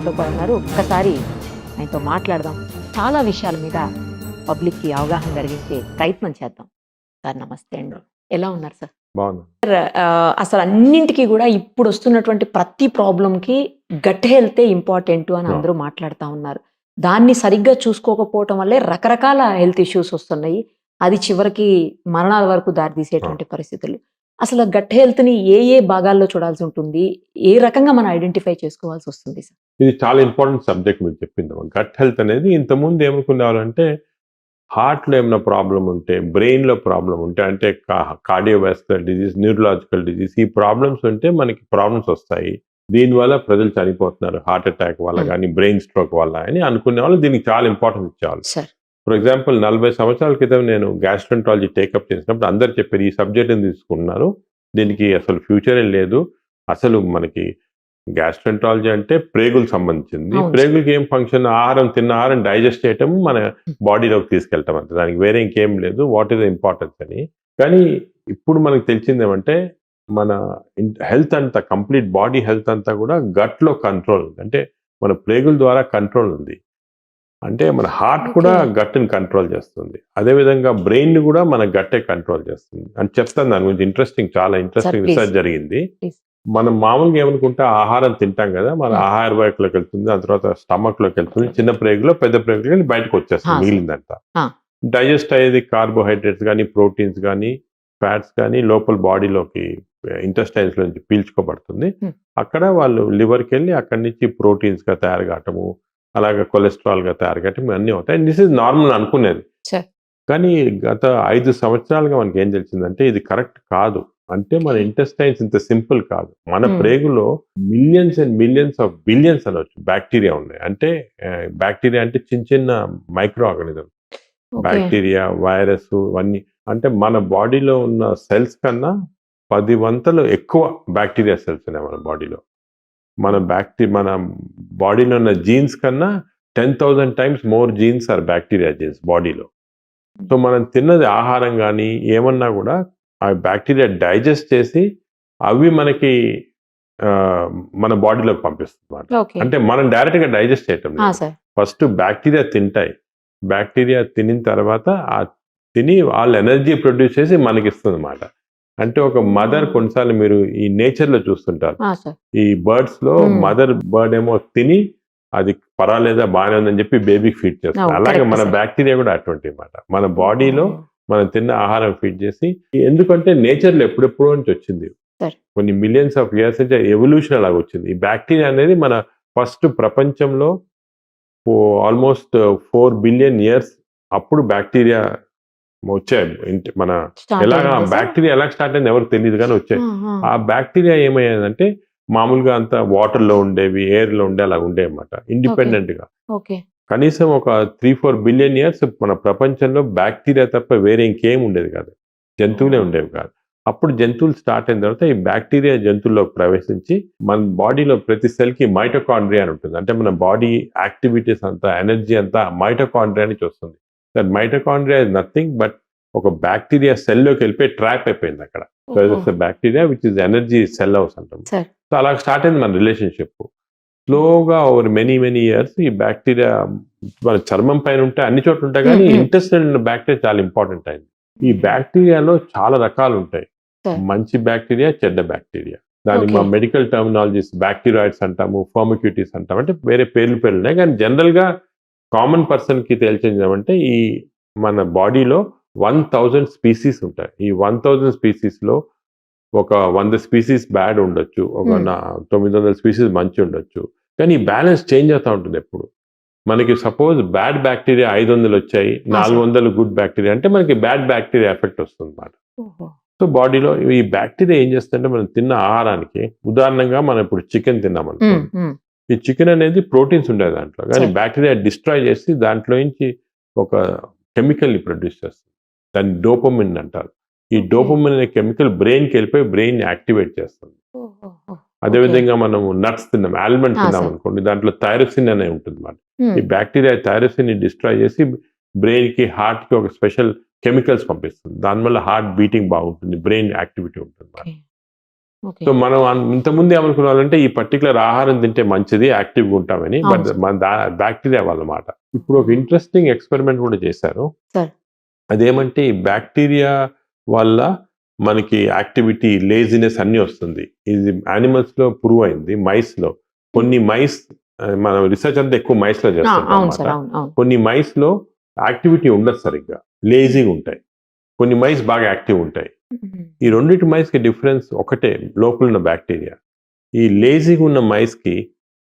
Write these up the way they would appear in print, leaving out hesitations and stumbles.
అందుబాటులో కూడా ఉన్నారు. ఒక్కసారి ఆయనతో మాట్లాడదాం. చాలా విషయాల మీద పబ్లిక్కి అవగాహన కలిగించే ప్రయత్నం చేద్దాం. సార్ నమస్తే అండి. ఎలా ఉన్నారు సార్? బాగుంది. అసలు అన్నింటికి కూడా ఇప్పుడు వస్తున్నటువంటి ప్రతి ప్రాబ్లంకి గట్ హెల్తే ఇంపార్టెంట్ అని అందరూ మాట్లాడుతూ ఉన్నారు. దాన్ని సరిగ్గా చూసుకోకపోవటం వల్లే రకరకాల హెల్త్ ఇష్యూస్ వస్తున్నాయి. అది చివరికి మరణాల వరకు దారితీసేటువంటి పరిస్థితులు. అసలు గట్ హెల్త్ని ఏ ఏ భాగాల్లో చూడాల్సి ఉంటుంది? ఏ రకంగా మనం ఐడెంటిఫై చేసుకోవాల్సి వస్తుంది సార్? ఇది చాలా ఇంపార్టెంట్ సబ్జెక్ట్ మీరు చెప్పింది. గట్ హెల్త్ అనేది ఇంతకుముందు ఏమనుకునేవాళ్ళంటే హార్ట్లో ఏమైనా ప్రాబ్లం ఉంటే, బ్రెయిన్లో ప్రాబ్లం ఉంటే, అంటే కార్డియోవాస్కులర్ డిజీజ్, న్యూరలాజికల్ డిజీజ్, ఈ ప్రాబ్లమ్స్ ఉంటే మనకి ప్రాబ్లమ్స్ వస్తాయి. దీనివల్ల ప్రజలు చనిపోతున్నారు హార్ట్ అటాక్ వల్ల కానీ, బ్రెయిన్ స్ట్రోక్ వల్ల అని అనుకునే వాళ్ళు దీనికి చాలా ఇంపార్టెన్స్ ఇచ్చేవాళ్ళు. ఫర్ ఎగ్జాంపుల్ 40 సంవత్సరాల క్రితం నేను గ్యాస్ట్రోంటాలజీ టేకప్ చేసినప్పుడు అందరు చెప్పారు ఈ సబ్జెక్ట్ని తీసుకున్నారు, దీనికి అసలు ఫ్యూచరే లేదు. అసలు మనకి గ్యాస్ట్రోంటాలజీ అంటే ప్రేగులకు సంబంధించింది. ప్రేగులకి ఏం ఫంక్షన్, తిన్న ఆహారం డైజెస్ట్ చేయటం, మన బాడీలోకి తీసుకెళ్ళటం అంతే, దానికి వేరే ఇంకేం లేదు. వాట్ ఈస్ ద ఇంపార్టెన్స్ అని. కానీ ఇప్పుడు మనకు తెలిసింది ఏమంటే మన హెల్త్ అంతా, కంప్లీట్ బాడీ హెల్త్ అంతా కూడా గట్లో కంట్రోల్ ఉంది. అంటే మన ప్రేగుల ద్వారా కంట్రోల్ ఉంది. అంటే మన హార్ట్ కూడా గట్ని కంట్రోల్ చేస్తుంది. అదేవిధంగా బ్రెయిన్ కూడా మన గట్టే కంట్రోల్ చేస్తుంది అని చెప్తాను. దాని గురించి చాలా ఇంట్రెస్టింగ్ రీసెర్చ్ జరిగింది. మనం మామూలుగా ఏమనుకుంటే ఆహారం తింటాం కదా, మన ఆహార వాహికలోకి వెళ్తుంది, దాని తర్వాత స్టమక్ లోకి వెళ్తుంది, చిన్న ప్రేగులో పెద్ద ప్రేగులో వెళ్ళి బయటకు వచ్చేస్తుంది మిగిలిందంతా. డైజెస్ట్ అయ్యేది కార్బోహైడ్రేట్స్ కానీ, ప్రోటీన్స్ కానీ, ఫ్యాట్స్ కానీ లోపల బాడీలోకి ఇంటెస్టైన్స్ నుంచి పీల్చుకోబడుతుంది. అక్కడ వాళ్ళు లివర్కి వెళ్ళి అక్కడి నుంచి ప్రోటీన్స్ గా తయారు కావటము, అలాగే కొలెస్ట్రాల్ గా తయారు కావటం అన్నీ అవుతాయి. దిస్ ఇస్ నార్మల్ అనుకునేది. కానీ గత 5 సంవత్సరాలుగా మనకి ఏం తెలిసిందంటే ఇది కరెక్ట్ కాదు. అంటే మన ఇంటెస్టైన్స్ ఇంత సింపుల్ కాదు. మన ప్రేగులో millions and millions of billions అనొచ్చు బ్యాక్టీరియా ఉన్నాయి. అంటే బ్యాక్టీరియా అంటే చిన్న చిన్న మైక్రో ఆర్గానిజం, బ్యాక్టీరియా, వైరస్ ఇవన్నీ. అంటే మన బాడీలో ఉన్న సెల్స్ కన్నా 10 వంతులు ఎక్కువ బ్యాక్టీరియా సెల్స్ ఉన్నాయి మన బాడీలో. మన బాడీలో ఉన్న జీన్స్ కన్నా 10,000 times more genes are bacteria genes బాడీలో. సో మనం తిన్నది ఆహారం కానీ ఏమన్నా కూడా ఆ బ్యాక్టీరియా డైజెస్ట్ చేసి అవి మనకి మన బాడీలోకి పంపిస్తుంది. అంటే మనం డైరెక్ట్ గా డైజెస్ట్ చేయటం లేదు. ఫస్ట్ బ్యాక్టీరియా తింటాయి. బ్యాక్టీరియా తినిన తర్వాత తిని వాళ్ళు ఎనర్జీ ప్రొడ్యూస్ చేసి మనకి ఇస్తుంది అన్నమాట. అంటే ఒక మదర్, కొన్నిసార్లు మీరు ఈ నేచర్ లో చూస్తుంటారు, ఈ బర్డ్స్ లో మదర్ బర్డ్ ఏమో తిని అది పర్వాలేదా బాగానే ఉందని చెప్పి బేబీకి ఫీడ్ చేస్తారు. అలాగే మన బ్యాక్టీరియా కూడా అటువంటి అన్నమాట. మన బాడీలో మనం తిన్న ఆహారం ఫీడ్ చేసి, ఎందుకంటే నేచర్ లో ఎప్పుడెప్పుడో నుంచి వచ్చింది, కొన్ని మిలియన్స్ ఆఫ్ ఇయర్స్ నుంచి ఎవల్యూషన్ అలాగ వచ్చింది. ఈ బ్యాక్టీరియా అనేది మన ఫస్ట్ ప్రపంచంలో ఆల్మోస్ట్ 4 బిలియన్ ఇయర్స్ అప్పుడు బ్యాక్టీరియా వచ్చాయి. మన బ్యాక్టీరియా ఎలా స్టార్ట్ అయింది ఎవరికి తెలియదు కానీ వచ్చాయి. ఆ బ్యాక్టీరియా ఏమయ్యేదంటే మామూలుగా అంతా వాటర్ లో ఉండేవి, ఎయిర్ లో ఉండే అలా ఉండే అన్నమాట, ఇండిపెండెంట్ గా. కనీసం ఒక 3-4 బిలియన్ ఇయర్స్ మన ప్రపంచంలో బ్యాక్టీరియా తప్ప వేరే ఇంకేం ఉండేది కాదు, జంతువులే ఉండేవి కాదు. అప్పుడు జంతువులు స్టార్ట్ అయిన తర్వాత ఈ బ్యాక్టీరియా జంతువుల్లోకి ప్రవేశించి మన బాడీలో ప్రతి సెల్ కి మైటోకాండ్రియా అని ఉంటుంది. అంటే మన బాడీ యాక్టివిటీస్ అంతా, ఎనర్జీ అంతా మైటోకాండ్రియా నుంచి వస్తుంది. That mitochondria is nothing but ఒక బ్యాక్టీరియా సెల్లోకి వెళ్ళిపోయి ట్రాప్ అయిపోయింది అక్కడ. So it's bacteria which is energy cell house అంటాం. సో అలా స్టార్ట్ అయింది మన రిలేషన్షిప్. స్లోగా ఓవర్ మెనీ ఇయర్స్ ఈ బ్యాక్టీరియా మన చర్మం పైన ఉంటే అన్ని చోట్ల ఉంటాయి, కానీ ఇంటెస్టైన్ బ్యాక్టీరియా చాలా ఇంపార్టెంట్ అయింది. ఈ బ్యాక్టీరియాలో చాలా రకాలు ఉంటాయి, మంచి బ్యాక్టీరియా, చెడ్డ బ్యాక్టీరియా. దానికి మా మెడికల్ టర్మినాలజీస్ బ్యాక్టీరియాయిడ్స్ అంటాము, ఫర్మిక్యూటీస్ అంటాము. అంటే వేరే పేర్లు ఉన్నాయి, కానీ జనరల్ గా కామన్ పర్సన్ కి తెలిసిందేమంటే ఈ మన బాడీలో 1000 స్పీసీస్ ఉంటాయి. ఈ 1000 స్పీసీస్ లో ఒక 100 స్పీసీస్ బ్యాడ్ ఉండొచ్చు, ఒక 900 స్పీసీస్ మంచి ఉండొచ్చు. కానీ ఈ బ్యాలెన్స్ చేంజ్ అవుతూ ఉంటుంది ఎప్పుడు. మనకి సపోజ్ బ్యాడ్ బ్యాక్టీరియా 500 వచ్చాయి, 400 గుడ్ బ్యాక్టీరియా అంటే మనకి బ్యాడ్ బ్యాక్టీరియా ఎఫెక్ట్ వస్తుంది అన్నమాట. సో బాడీలో ఈ బ్యాక్టీరియా ఏం చేస్తుందంటే మనం తిన్న ఆహారానికి, ఉదాహరణగా మనం ఇప్పుడు చికెన్ తిన్నాం అనుకోండి, ఈ చికెన్ అనేది ప్రోటీన్స్ ఉండేది దాంట్లో, కానీ బ్యాక్టీరియా డిస్ట్రాయ్ చేసి దాంట్లో నుంచి ఒక కెమికల్ ని ప్రొడ్యూస్ చేస్తుంది. దాన్ని డోపమిన్ అంటారు. ఈ డోపమిన్ అనే కెమికల్ బ్రెయిన్కి వెళ్ళిపోయి బ్రెయిన్ యాక్టివేట్ చేస్తుంది. అదేవిధంగా మనం నట్స్ తిన్నాం, ఆల్మండ్ తిన్నాం అనుకోండి, దాంట్లో థైరోసిన్ అనే ఉంటుంది అన్నమాట. ఈ బ్యాక్టీరియా థైరోసిన్ ని డిస్ట్రాయ్ చేసి బ్రెయిన్ కి, హార్ట్ కి ఒక స్పెషల్ కెమికల్స్ పంపిస్తుంది. దానివల్ల హార్ట్ బీటింగ్ బాగుంటుంది, బ్రెయిన్ యాక్టివిటీ ఉంటుంది. ఓకే. సో మనం ఇంతకుముందు ఏమనుకున్నామంటే ఈ పర్టికులర్ ఆహారం తింటే మంచిది, యాక్టివ్గా ఉంటామని. అవును బట్ సార్. మన బ్యాక్టీరియా వల్లమాట. ఇప్పుడు ఒక ఇంట్రెస్టింగ్ ఎక్స్పెరిమెంట్ కూడా చేశారు. సార్. అదేమంటే ఈ బ్యాక్టీరియా వల్ల మనకి యాక్టివిటీ, లేజినెస్ అన్నీ వస్తుంది. ఇది యానిమల్స్లో ప్రూవ్ అయింది. మైస్లో కొన్ని మైస్, మనం రీసెర్చ్ అంతా ఎక్కువ మైస్లో అవును చేస్తాం సార్. అవును అవును. కొన్ని మైస్లో యాక్టివిటీ ఉండదు సరిగ్గా, లేజీగా ఉంటాయి. కొన్ని మైస్ బాగా యాక్టివ్ ఉంటాయి. ఈ రెండింటి మైస్కి డిఫరెన్స్ ఒకటే, లోపల ఉన్న బ్యాక్టీరియా. ఈ లేజీగా ఉన్న మైస్కి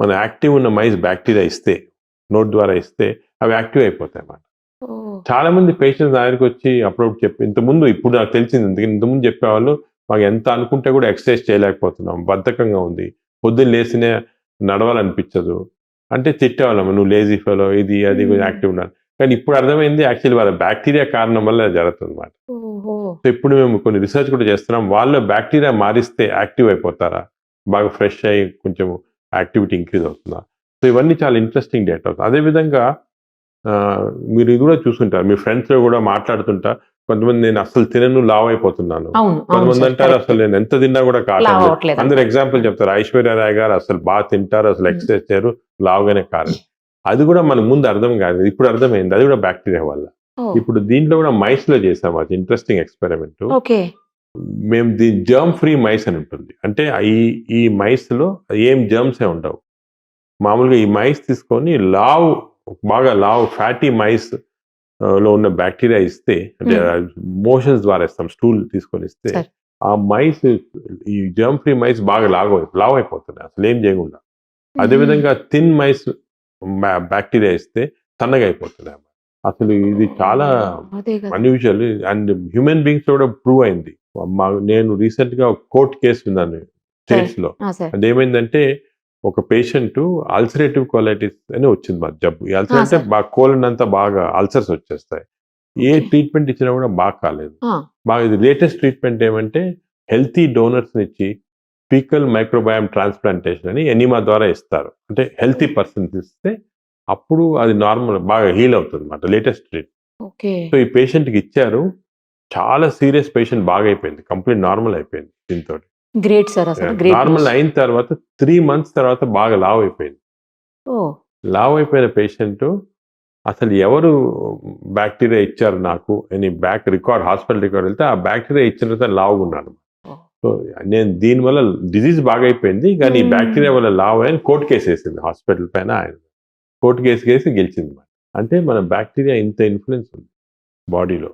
మన యాక్టివ్ ఉన్న మైస్ బ్యాక్టీరియా ఇస్తే, నోట్ ద్వారా ఇస్తే అవి యాక్టివ్ అయిపోతాయి అన్నమాట. చాలా మంది పేషెంట్స్ నా దగ్గరికి వచ్చి అప్పుడప్పుడు చెప్పి, ఇంతకుముందు ఇప్పుడు నాకు తెలిసింది, ఎందుకంటే ఇంతకుముందు చెప్పేవాళ్ళు మాకు ఎంత అనుకుంటే కూడా ఎక్సర్సైజ్ చేయలేకపోతున్నాం, బద్ధకంగా ఉంది, పొద్దున్న లేసినే నడవాలనిపించదు అంటే తిట్టేవాళ్ళం, నువ్వు లేజీ ఫెలో, ఇది అది యాక్టివ్ ఉండాలి. కానీ ఇప్పుడు అర్థమైంది యాక్చువల్లీ వాళ్ళ బ్యాక్టీరియా కారణం వల్ల జరుగుతుంది అన్నమాట. సో ఇప్పుడు మేము కొన్ని రీసెర్చ్ కూడా చేస్తున్నాం, వాళ్ళ బ్యాక్టీరియా మారిస్తే యాక్టివ్ అయిపోతారా, బాగా ఫ్రెష్ అయ్యి కొంచెం యాక్టివిటీ ఇంక్రీజ్ అవుతుందా. సో ఇవన్నీ చాలా ఇంట్రెస్టింగ్ డేటా అవుతుంది. అదేవిధంగా మీరు ఇది కూడా చూస్తుంటారు, మీ ఫ్రెండ్స్లో కూడా మాట్లాడుతుంటా, కొంతమంది నేను అసలు తినను, లావ్ అయిపోతున్నాను, కొంతమంది అంటారు అసలు నేను ఎంత తిన్నా కూడా కాదు. అందరు ఎగ్జాంపుల్ చెప్తారు, ఐశ్వర్య రాయ్ గారు అసలు బాగా తింటారు, అసలు ఎక్సర్సైజ్ చేయరు, లావుగానే కాదు. అది కూడా మనకు ముందు అర్థం కాదు, ఇప్పుడు అర్థమైంది, అది కూడా బ్యాక్టీరియా వల్ల. ఇప్పుడు దీంట్లో కూడా మైస్ లో చేసాం, అది ఇంట్రెస్టింగ్ ఎక్స్పెరిమెంట్. మేము దీని జర్మ్ ఫ్రీ మైస్ అని ఉంటుంది. అంటే ఈ మైస్ లో ఏం జర్మ్స్ ఏ ఉండవు. మామూలుగా ఈ మైస్ తీసుకొని బాగా లావ్ ఫ్యాటీ మైస్ లో ఉన్న బ్యాక్టీరియా ఇస్తే, అంటే మోషన్స్ ద్వారా ఇస్తాం, స్టూల్ తీసుకొని ఇస్తే ఆ మైస్, ఈ జర్మ్ ఫ్రీ మైస్ బాగా లావ్ అయిపోతున్నాయి అసలు ఏం చేయకుండా. అదేవిధంగా థిన్ మైస్ బ్యాక్టీరియా ఇస్తే సన్నగా అయిపోతున్నాయి. అసలు ఇది చాలా అన్యూజువల్ అండ్ హ్యూమన్ బీయింగ్స్ కూడా ప్రూవ్ అయింది. నేను రీసెంట్ గా కోర్ట్ కేసు విన్నాను స్టేట్స్ లో. అదేమైందంటే ఒక పేషెంట్ అల్సరేటివ్ కోలైటిస్ అని వచ్చింది మా జబ్బు. ఈ అల్సర్ అంటే బాగా కోలన్ అంతా బాగా అల్సర్స్ వచ్చేస్తాయి. ఏ ట్రీట్మెంట్ ఇచ్చినా కూడా బాగా కాలేదు. బాగా ఇది లేటెస్ట్ ట్రీట్మెంట్ ఏమంటే హెల్తీ డోనర్స్ ఇచ్చి ఫీకల్ మైక్రోబయామ్ ట్రాన్స్ప్లాంటేషన్ అని ఎనిమా ద్వారా ఇస్తారు. అంటే హెల్తీ పర్సన్స్ ఇస్తే అప్పుడు అది నార్మల్ బాగా హీల్ అవుతుంది అన్నమాట, లేటెస్ట్ ట్రీట్మెంట్. సో ఈ పేషెంట్కి ఇచ్చారు, చాలా సీరియస్ పేషెంట్ బాగా అయిపోయింది, కంప్లీట్ నార్మల్ అయిపోయింది దీంతో. Great sir. నార్మల్ అయిన తర్వాత 3 months తర్వాత బాగా లావ్ అయిపోయింది. లావ్ అయిపోయిన పేషెంట్ అసలు ఎవరు బ్యాక్టీరియా ఇచ్చారు నాకు అని హాస్పిటల్ రికార్డ్ వెళ్తే ఆ బ్యాక్టీరియా ఇచ్చిన తర్వాత లావుగా ఉన్నాను. సో నేను దీనివల్ల డిజీజ్ బాగా అయిపోయింది, కానీ ఈ బ్యాక్టీరియా వల్ల లావ్ అని కోర్టు కేసు వేసింది హాస్పిటల్ పైన. ఆయన కోర్టు కేసు వేసి గెలిచింది. అంటే మన బ్యాక్టీరియా ఇంత ఇన్ఫ్లుయెన్స్ ఉంది బాడీలో.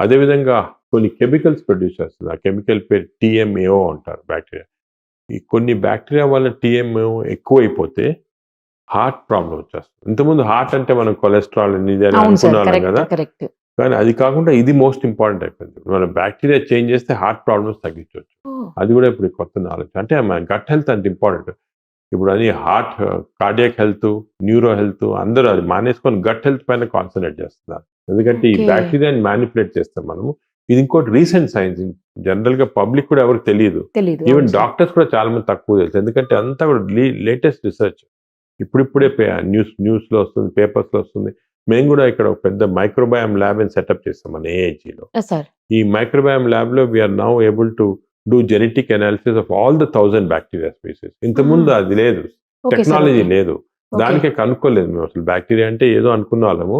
అదేవిధంగా కొన్ని కెమికల్స్ ప్రొడ్యూస్ చేస్తుంది, ఆ కెమికల్ పేరు TMAO అంటారు బ్యాక్టీరియా. ఈ కొన్ని బ్యాక్టీరియా వల్ల TMAO ఎక్కువైపోతే హార్ట్ ప్రాబ్లం వచ్చేస్తుంది. ఇంతకుముందు హార్ట్ అంటే మనం కొలెస్ట్రాల్ ఇది అని అనుకున్నాం కదా, కానీ అది కాకుండా ఇది మోస్ట్ ఇంపార్టెంట్ అయిపోయింది. మన బ్యాక్టీరియా చేంజ్ చేస్తే హార్ట్ ప్రాబ్లమ్స్ తగ్గించవచ్చు. అది కూడా ఇప్పుడు కొత్త నాలెడ్జ్. అంటే మన గట్ హెల్త్ అంత ఇంపార్టెంట్. ఇప్పుడు అది heart, cardiac health, neuro health అందరూ అది మానేసుకొని గట్ హెల్త్ పైన కాన్సన్ట్రేట్ చేస్తున్నారు. ఎందుకంటే ఈ బ్యాక్టీరియాని మ్యానిపులేట్ చేస్తాం మనము. ఇది ఇంకోటి రీసెంట్ సైన్స్, జనరల్ గా పబ్లిక్ కూడా ఎవరికి తెలియదు. ఈవెన్ డాక్టర్స్ కూడా చాలా మంది తక్కువ తెలుసు, ఎందుకంటే అంతా కూడా లేటెస్ట్ రీసెర్చ్ ఇప్పుడిప్పుడే న్యూస్ లో వస్తుంది, పేపర్స్ లో వస్తుంది. మేము కూడా ఇక్కడ ఒక పెద్ద మైక్రోబయామ్ ల్యాబ్ అని సెటప్ చేస్తాం మన AIG లో. ఈ మైక్రోబయామ్ ల్యాబ్ లో we are now able to do genetic analysis of all the 1000 bacteria species. ఇంతకుముందు అది లేదు, టెక్నాలజీ లేదు, దానికే కనుక్కోలేదు మేము. అసలు బ్యాక్టీరియా అంటే ఏదో అనుకున్న వాళ్ళము,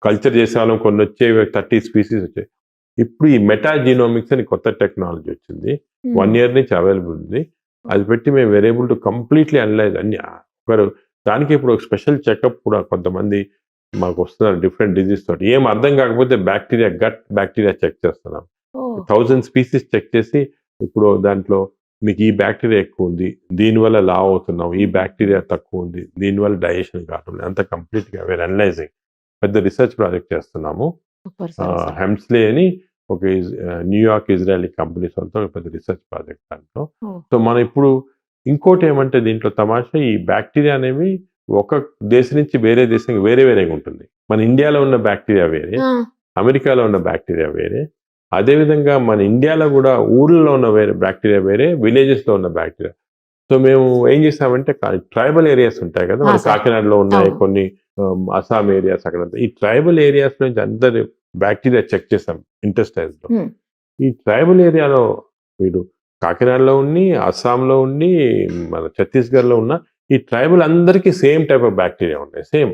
కల్చర్ చేసే వాళ్ళం, కొన్ని వచ్చేవి 30 స్పీసీస్ వచ్చాయి. ఇప్పుడు ఈ మెటాజీనోమిక్స్ అని కొత్త టెక్నాలజీ వచ్చింది, 1 year నుంచి అవైలబుల్ ఉంది. అది పెట్టి మేము were able to completely analyse అన్ని. దానికి ఇప్పుడు ఒక స్పెషల్ చెకప్ కూడా కొంతమంది మాకు వస్తున్నారు డిఫరెంట్ డిజీజ్ తోటి. ఏం అర్థం కాకపోతే గట్ బ్యాక్టీరియా చెక్ చేస్తున్నాం. 1000 స్పీసీస్ చెక్ చేసి ఇప్పుడు దాంట్లో మీకు ఈ బ్యాక్టీరియా ఎక్కువ ఉంది, దీనివల్ల లావ్ అవుతున్నాం, ఈ బ్యాక్టీరియా తక్కువ ఉంది, దీనివల్ల డైజెషన్ కావట్లేదు, అంత కంప్లీట్గా వేర్ అనలైజింగ్. పెద్ద రీసెర్చ్ ప్రాజెక్ట్ చేస్తున్నాము. హెమ్స్లే అని ఒక న్యూయార్క్ ఇజ్రాయలీ కంపెనీస్ వాళ్ళతో పెద్ద రీసెర్చ్ ప్రాజెక్ట్ దాంట్లో. సో మనం ఇప్పుడు ఇంకోటి ఏమంటే దీంట్లో తమాషా, ఈ బ్యాక్టీరియా అనేవి ఒక దేశం నుంచి వేరే దేశానికి వేరేగా ఉంటుంది. మన ఇండియాలో ఉన్న బ్యాక్టీరియా వేరే, అమెరికాలో ఉన్న బ్యాక్టీరియా వేరే. అదేవిధంగా మన ఇండియాలో కూడా ఊర్లలో ఉన్న బ్యాక్టీరియా వేరే, విలేజెస్లో ఉన్న బ్యాక్టీరియా. సో మేము ఏం చేసామంటే ట్రైబల్ ఏరియాస్ ఉంటాయి కదా, మన కాకినాడలో ఉన్నాయి కొన్ని, అస్సాం ఏరియాస్, అక్కడ ఈ ట్రైబల్ ఏరియాస్ నుంచి అందరు బ్యాక్టీరియా చెక్ చేసాం ఇంటెస్టైన్స్ లో. ఈ ట్రైబల్ ఏరియాలో మీరు కాకినాడలో ఉండి, అస్సాంలో ఉండి, మన ఛత్తీస్గఢ్లో ఉన్న ఈ ట్రైబల్ అందరికీ సేమ్ టైప్ ఆఫ్ బ్యాక్టీరియా ఉంటాయి, సేమ్.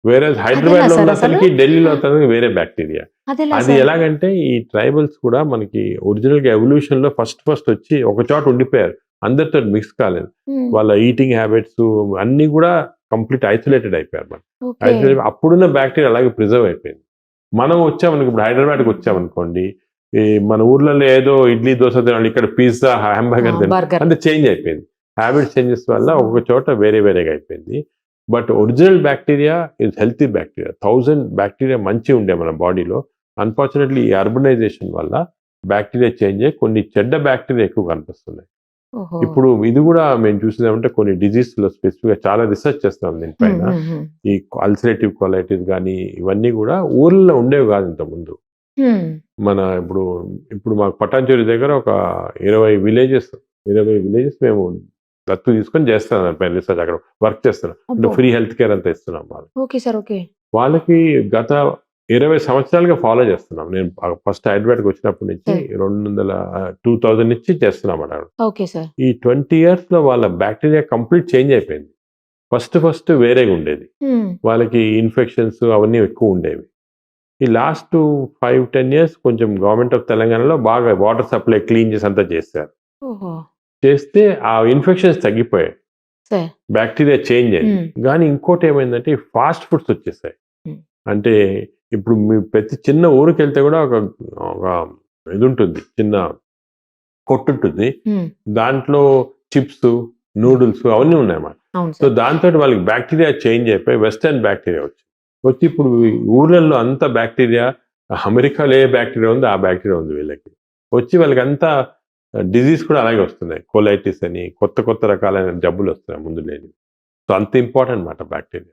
వేరే హైదరాబాద్లో సార్ ఉన్న అసలు? అతనికి ఢిల్లీలో అతనికి వేరే బ్యాక్టీరియా. అదెలా అది సార్? ఎలాగంటే ఈ ట్రైబల్స్ కూడా మనకి ఒరిజినల్గా ఎవల్యూషన్లో ఫస్ట్ వచ్చి ఒక చోట ఉండిపోయారు, అందరితో మిక్స్ కాలేదు. ఉమ్, వాళ్ళ ఈటింగ్ హ్యాబిట్స్ అన్నీ కూడా కంప్లీట్ ఐసోలేటెడ్ అయిపోయారు. మనం ఓకే. ఐసోలేట్ అప్పుడున్న బ్యాక్టీరియా అలాగే ప్రిజర్వ్ అయిపోయింది. మనం వచ్చామనుకో, ఇప్పుడు హైదరాబాద్కి వచ్చామనుకోండి, ఈ మన ఊర్లలో ఏదో ఇడ్లీ దోశ తినాలి, ఇక్కడ పిజ్జా హ్యాంబర్గర్ తినాలి, బర్గర్. అంటే చేంజ్ అయిపోయింది. హ్యాబిట్ చేంజెస్ వల్ల ఒక్కొక్క చోట వేరేగా అయిపోయింది. But original bacteria is healthy bacteria. 1000 bacteria మంచి ఉండే మన బాడీలో. అన్ఫార్చునేట్లీ ఈ అర్బనైజేషన్ వల్ల బ్యాక్టీరియా చేంజ్ అయ్యి కొన్ని చెడ్డ బ్యాక్టీరియా ఎక్కువ కనిపిస్తున్నాయి. ఓహో. ఇప్పుడు ఇది కూడా మేము చూసినామంటే కొన్ని డిజీజ్లో స్పెసిఫిక్గా చాలా రీసెర్చ్ చేస్తున్నాం దీనిపైన. ఈ అల్సరేటివ్ కొలైటిస్ కానీ ఇవన్నీ కూడా ఊర్లలో ఉండేవి కాదు ఇంతకుముందు. మన ఇప్పుడు మాకు పటాన్చేరు దగ్గర ఒక 20 విలేజెస్ మేము దత్తు తీసుకొని చేస్తున్నాం దానిపైన రీసెర్చ్, అక్కడ వర్క్ చేస్తున్నాం. అంటే అబ్బో. ఫ్రీ హెల్త్ కేర్ అంతా ఇస్తున్నాం వాళ్ళకి. Okay sir, okay. వాళ్ళకి గత 20 సంవత్సరాలుగా ఫాలో చేస్తున్నాం. నేను ఫస్ట్ హైదరాబాద్కి వచ్చినప్పటి నుంచి 2000 నుంచి చేస్తున్నాం అక్కడ. Okay sir. ఈ 20 years లో వాళ్ళ బ్యాక్టీరియా కంప్లీట్ చేంజ్ అయిపోయింది. ఫస్ట్ వేరేగా ఉండేది, వాళ్ళకి ఇన్ఫెక్షన్స్ అవన్నీ ఎక్కువ ఉండేవి. ఈ లాస్ట్ 5-10 years కొంచెం గవర్నమెంట్ ఆఫ్ తెలంగాణలో బాగా వాటర్ సప్లై క్లీన్ చేసి అంతా చేశారు. ఓహో. చేస్తే ఆ ఇన్ఫెక్షన్స్ తగ్గిపోయాయి, సార్. బ్యాక్టీరియా చేంజ్ అయింది. కానీ ఇంకోటి ఏమైందంటే ఫాస్ట్ ఫుడ్స్ వచ్చేసాయి. అంటే ఇప్పుడు మీ ప్రతి చిన్న ఊరికి వెళ్తే కూడా ఒక ఇది ఉంటుంది, చిన్న కొట్టు ఉంటుంది, దాంట్లో చిప్స్, నూడిల్స్ అవన్నీ ఉన్నాయన్నమాట. అవును సో సార్. దాంతో వాళ్ళకి బ్యాక్టీరియా చేంజ్ అయిపోయి వెస్టర్న్ బ్యాక్టీరియా వచ్చి ఇప్పుడు ఈ ఊర్లలో అంత బ్యాక్టీరియా, అమెరికాలో ఏ బ్యాక్టీరియా ఉందో ఆ బ్యాక్టీరియా ఉంది వీళ్ళకి. వచ్చి వాళ్ళకి అంతా డిజీజ్ కూడా అలాగే వస్తున్నాయి, కోలైటిస్ అని కొత్త రకాలైన జబ్బులు వస్తున్నాయి ముందు లేని. సో అంత ఇంపార్టెంట్ అన్నమాట బ్యాక్టీరియా.